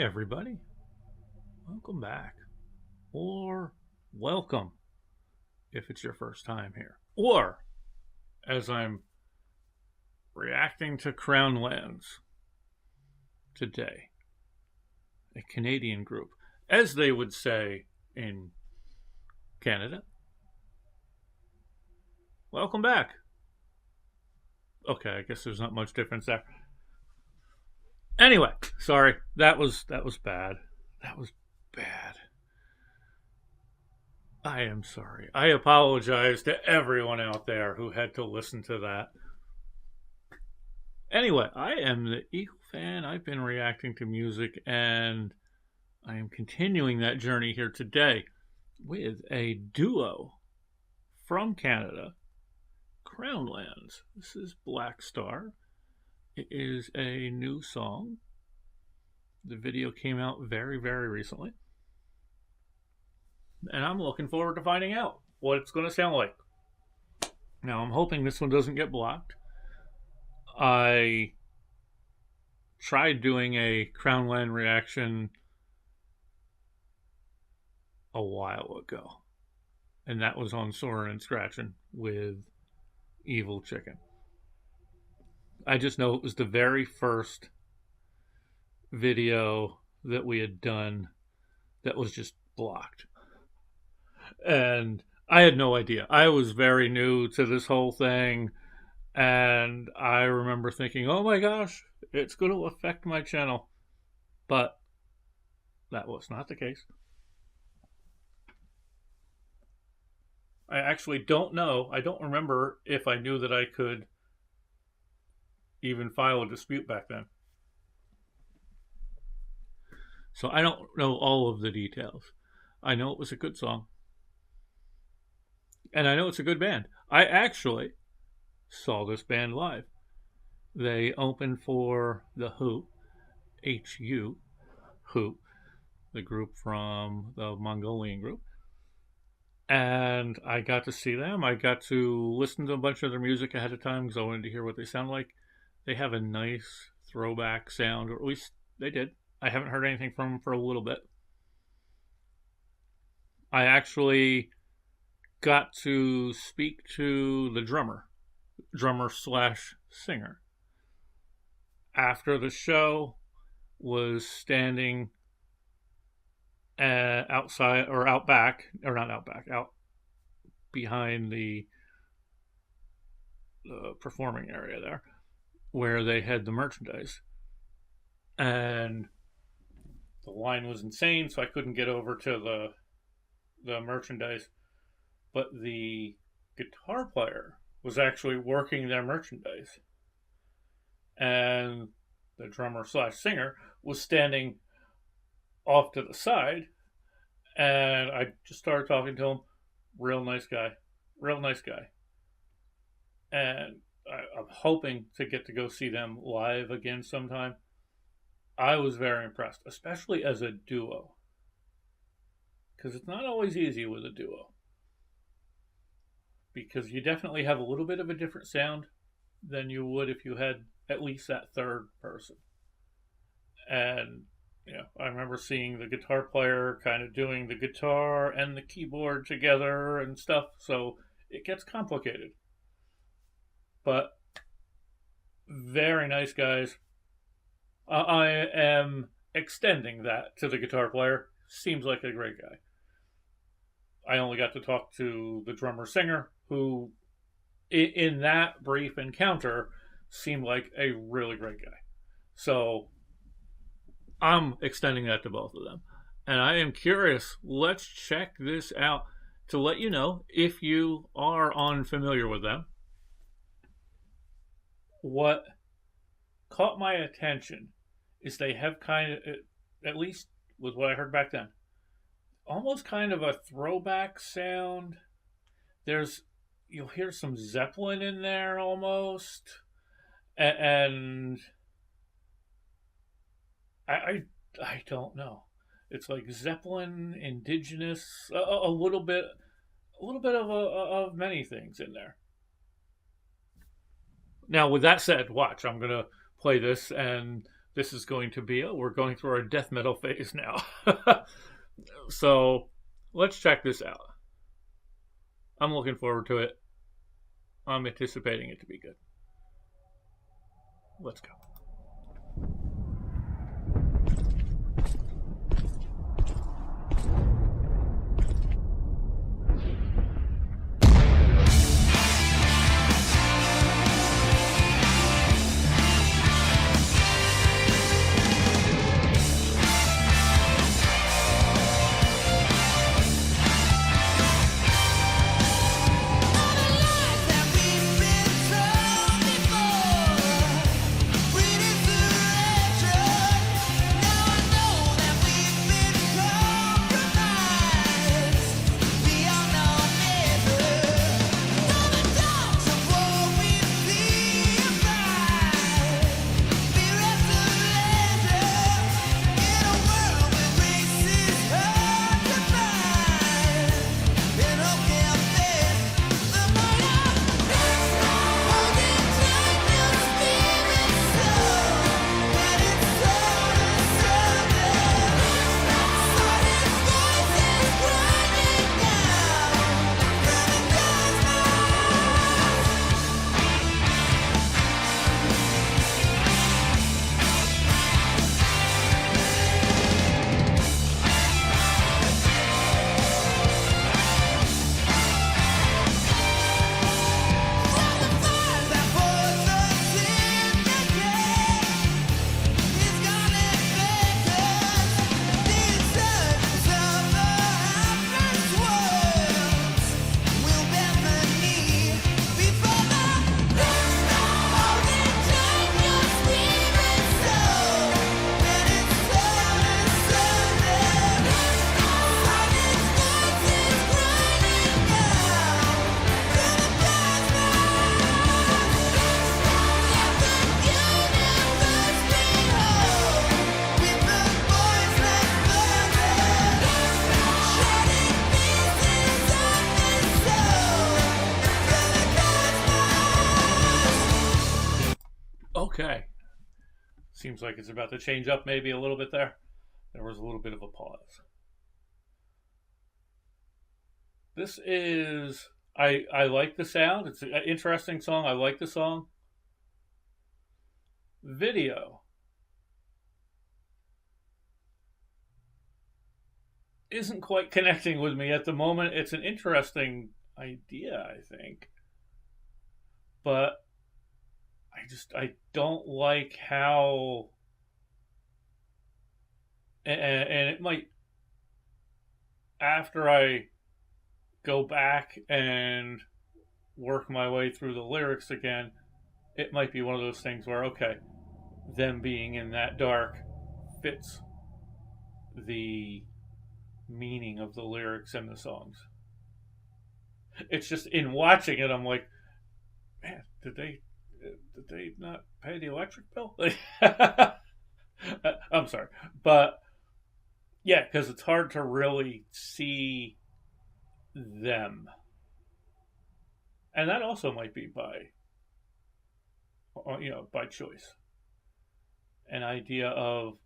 everybody. Welcome back. Or welcome if it's your first time here. Or as I'm reacting to Crown Lands today, a Canadian group, as they would say in Canada. Welcome back. Okay, I guess there's not much difference there. Anyway, sorry. That was bad. That was bad. I am sorry. I apologize to everyone out there who had to listen to that. Anyway, I am the EagleFan. I've been reacting to music, and I am continuing that journey here today with a duo from Canada, Crown Lands. This is Blackstar. It is a new song. The video came out very, very recently. And I'm looking forward to finding out what it's going to sound like. Now, I'm hoping this one doesn't get blocked. I tried doing a Crown Land reaction a while ago. And that was on Soaring and Scratching with Evil Chicken. I just know it was the very first video that we had done that was just blocked. And I had no idea. I was very new to this whole thing. And I remember thinking, oh my gosh, it's going to affect my channel. But that was not the case. I actually don't know. I don't remember if I knew that I could even file a dispute back then. So I don't know all of the details. I know it was a good song. And I know it's a good band. I actually saw this band live. They opened for the Who, H-U, Who, the group from the Mongolian group. And I got to see them. I got to listen to a bunch of their music ahead of time because I wanted to hear what they sound like. They have a nice throwback sound, or at least they did. I haven't heard anything from them for a little bit. I actually got to speak to the drummer slash singer. After the show, was standing outside, or out back, or not out back, out behind the performing area there, where they had the merchandise. And the line was insane, so I couldn't get over to the merchandise. But the guitar player was actually working their merchandise. And the drummer slash singer was standing off to the side. And I just started talking to him. Real nice guy. Real nice guy. And I'm hoping to get to go see them live again sometime. I was very impressed, especially as a duo. Because it's not always easy with a duo. Because you definitely have a little bit of a different sound than you would if you had at least that third person. And, I remember seeing the guitar player kind of doing the guitar and the keyboard together and stuff, so it gets complicated. But very nice guys. I am extending that to the guitar player. Seems like a great guy. I only got to talk to the drummer singer, who in that brief encounter seemed like a really great guy. So I'm extending that to both of them. And I am curious. Let's check this out to let you know if you are unfamiliar with them. What caught my attention is they have kind of, at least with what I heard back then, almost kind of a throwback sound. You'll hear some Zeppelin in there almost. And I don't know. It's like Zeppelin, indigenous, a little bit of many things in there. Now, with that said, watch, I'm going to play this, and this is going to be, we're going through our death metal phase now. So let's check this out. I'm looking forward to it. I'm anticipating it to be good. Let's go. Okay. Seems like it's about to change up maybe a little bit there. There was a little bit of a pause. This is... I like the sound. It's an interesting song. I like the song. Video isn't quite connecting with me at the moment. It's an interesting idea, I think. But I don't like how, and it might, after I go back and work my way through the lyrics again, it might be one of those things where, okay, them being in that dark fits the meaning of the lyrics and the songs. It's just in watching it, I'm like, man, did they not pay the electric bill? I'm sorry, but yeah, because it's hard to really see them, and that also might be by choice. An idea of,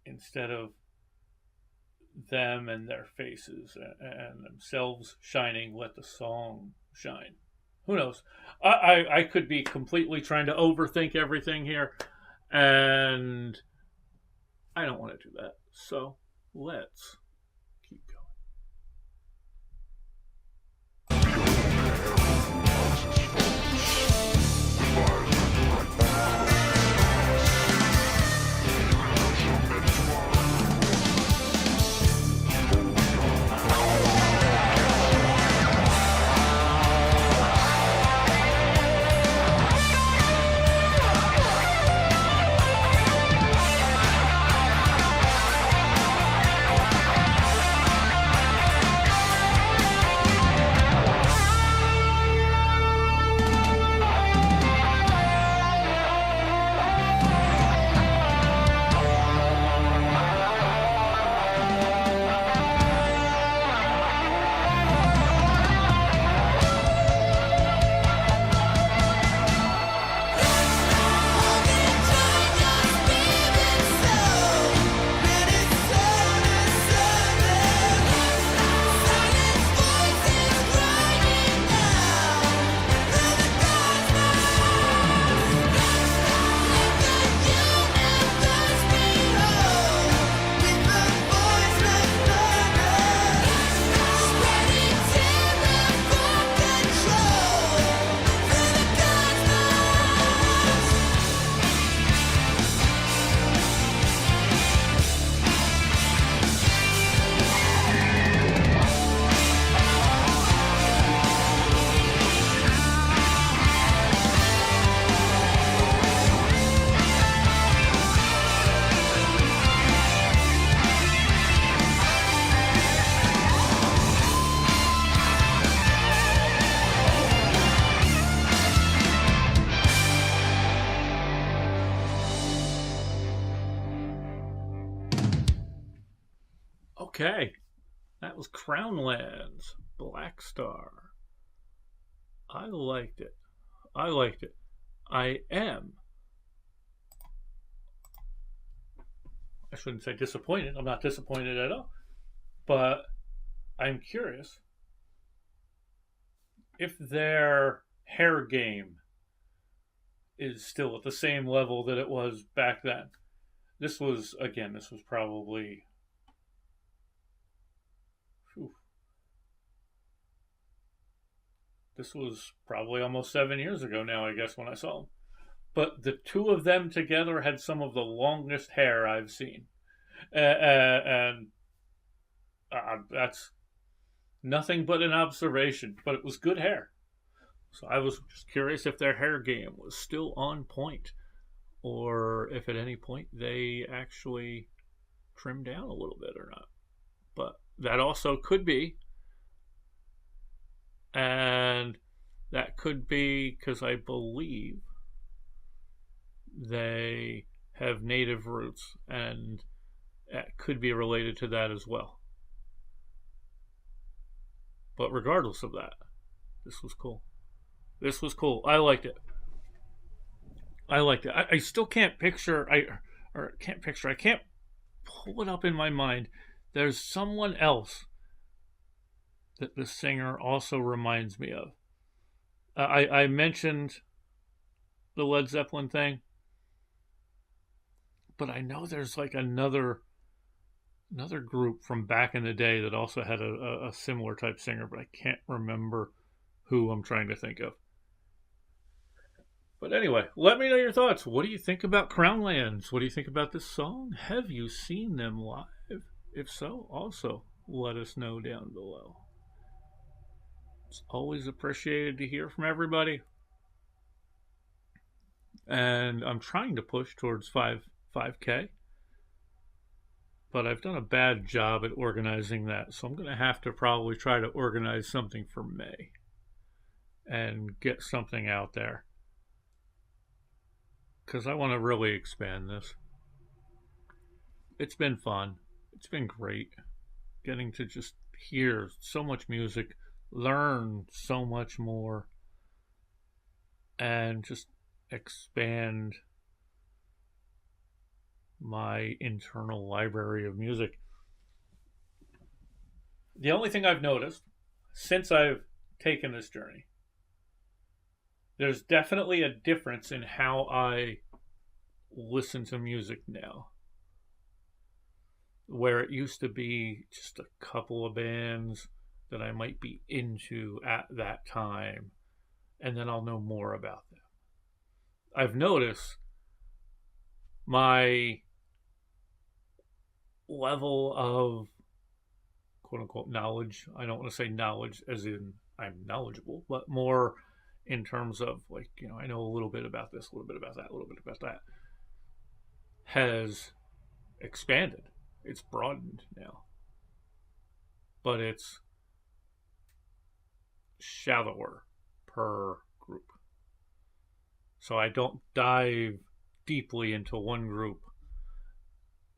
instead of them and their faces and themselves shining, let the song shine. Who knows? I could be completely trying to overthink everything here, and I don't want to do that. So let's keep going. Okay, that was Crownlands, Blackstar. I liked it. I liked it. I shouldn't say disappointed. I'm not disappointed at all. But I'm curious if their hair game is still at the same level that it was back then. This was probably, whew, this was probably almost 7 years ago now, I guess, when I saw them. But the two of them together had some of the longest hair I've seen. And that's nothing but an observation, but it was good hair. So I was just curious if their hair game was still on point, or if at any point they actually trimmed down a little bit or not. But that also could be. And that could be because I believe they have native roots, and it could be related to that as well. But regardless of that, this was cool. This was cool. I liked it. I still can't picture. I can't pull it up in my mind. There's someone else that the singer also reminds me of. I mentioned the Led Zeppelin thing, but I know there's like another group from back in the day that also had a similar type singer, but I can't remember who I'm trying to think of. But anyway, let me know your thoughts. What do you think about Crownlands? What do you think about this song? Have you seen them live? If so, also let us know down below. It's always appreciated to hear from everybody. And I'm trying to push towards 5K. But I've done a bad job at organizing that, so I'm going to have to probably try to organize something for May and get something out there, because I want to really expand this. It's been fun. It's been great getting to just hear so much music, learn so much more, and just expand my internal library of music. The only thing I've noticed since I've taken this journey, there's definitely a difference in how I listen to music now. Where it used to be just a couple of bands that I might be into at that time, and then I'll know more about them. I've noticed my level of quote unquote knowledge. I don't want to say knowledge as in I'm knowledgeable, but more in terms of like, I know a little bit about this, a little bit about that, a little bit about that, has expanded. It's broadened now. But it's shallower per group. So I don't dive deeply into one group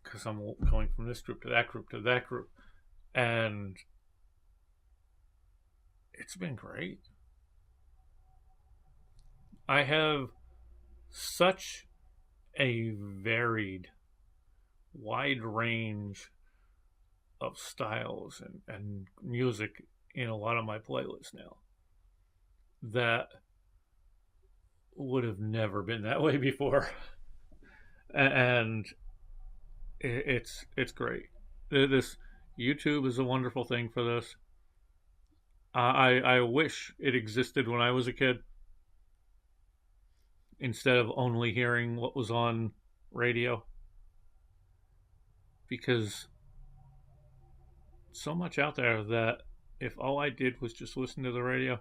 because I'm going from this group to that group to that group. And it's been great. I have such a varied, wide range of styles and music in a lot of my playlists now that would have never been that way before. And it's great. This YouTube is a wonderful thing for this. I wish it existed when I was a kid, instead of only hearing what was on radio, because so much out there that if all I did was just listen to the radio,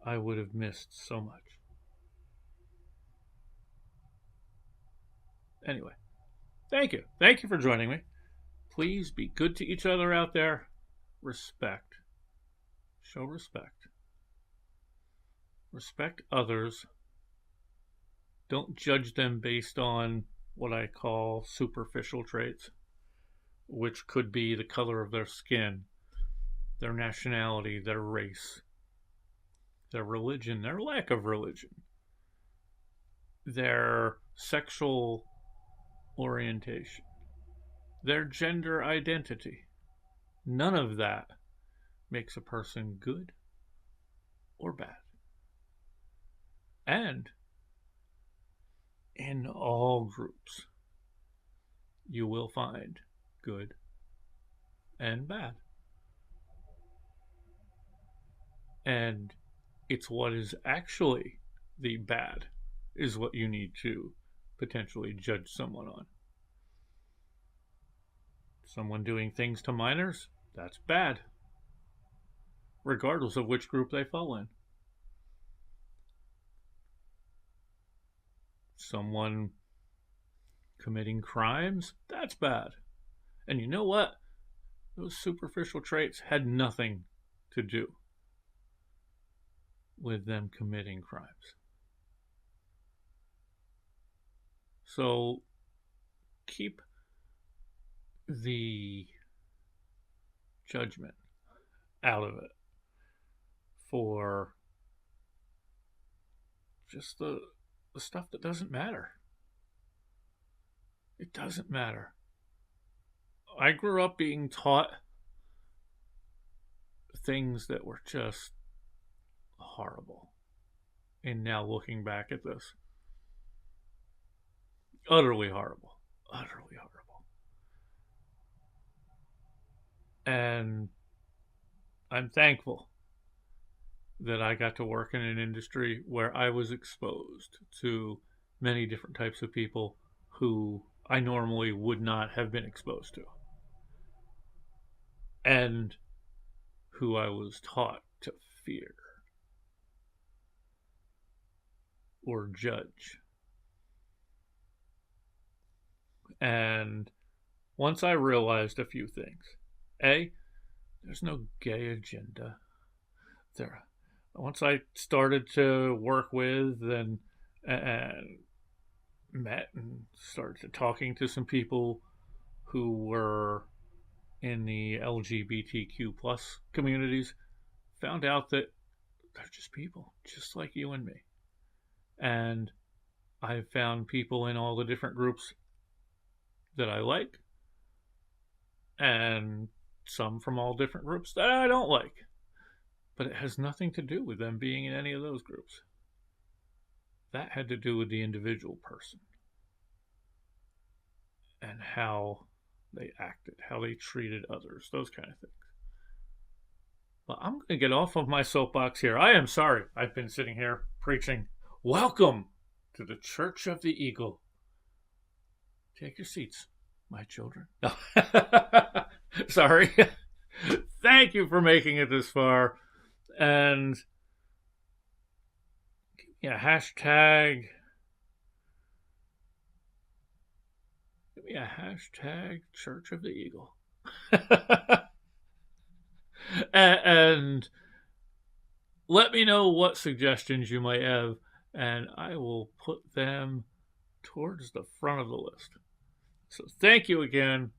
I would have missed so much. Anyway, thank you for joining me. Please be good to each other out there. Respect. Show respect. Respect others. Don't judge them based on what I call superficial traits. which could be the color of their skin, their nationality, their race, their religion, their lack of religion, their sexual orientation, their gender identity. None of that makes a person good or bad. And in all groups, you will find good and bad. And it's what is actually the bad is what you need to potentially judge someone on. Someone doing things to minors, that's bad, regardless of which group they fall in. Someone committing crimes, that's bad. And you know what? Those superficial traits had nothing to do with them committing crimes. So keep the judgment out of it for just the stuff that doesn't matter. It doesn't matter. I grew up being taught things that were just horrible. And now looking back at this, utterly horrible. Utterly horrible. And I'm thankful that I got to work in an industry where I was exposed to many different types of people who I normally would not have been exposed to. And who I was taught to fear or judge. And once I realized a few things. A, there's no gay agenda. Once I started to work with and met and started talking to some people who were in the LGBTQ plus communities, found out that they're just people, just like you and me. And I've found people in all the different groups that I like, and some from all different groups that I don't like. But it has nothing to do with them being in any of those groups. That had to do with the individual person and how they acted, how they treated others, those kind of things. But I'm going to get off of my soapbox here. I am sorry. I've been sitting here preaching. Welcome to the Church of the Eagle. Take your seats, my children. No. Sorry. Thank you for making it this far. And give me a hashtag. Give me a hashtag Church of the Eagle. And let me know what suggestions you might have, and I will put them towards the front of the list. So thank you again.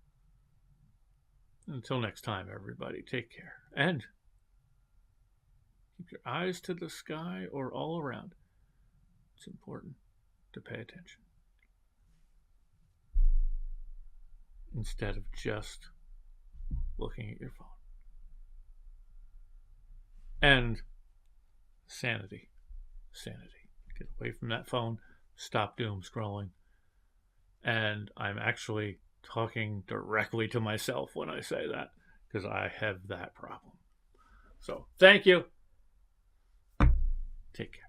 Until next time, everybody, take care. And keep your eyes to the sky or all around. It's important to pay attention instead of just looking at your phone. And sanity. Get away from that phone. Stop doom scrolling. And I'm actually talking directly to myself when I say that, because I have that problem. So, thank you. Take care.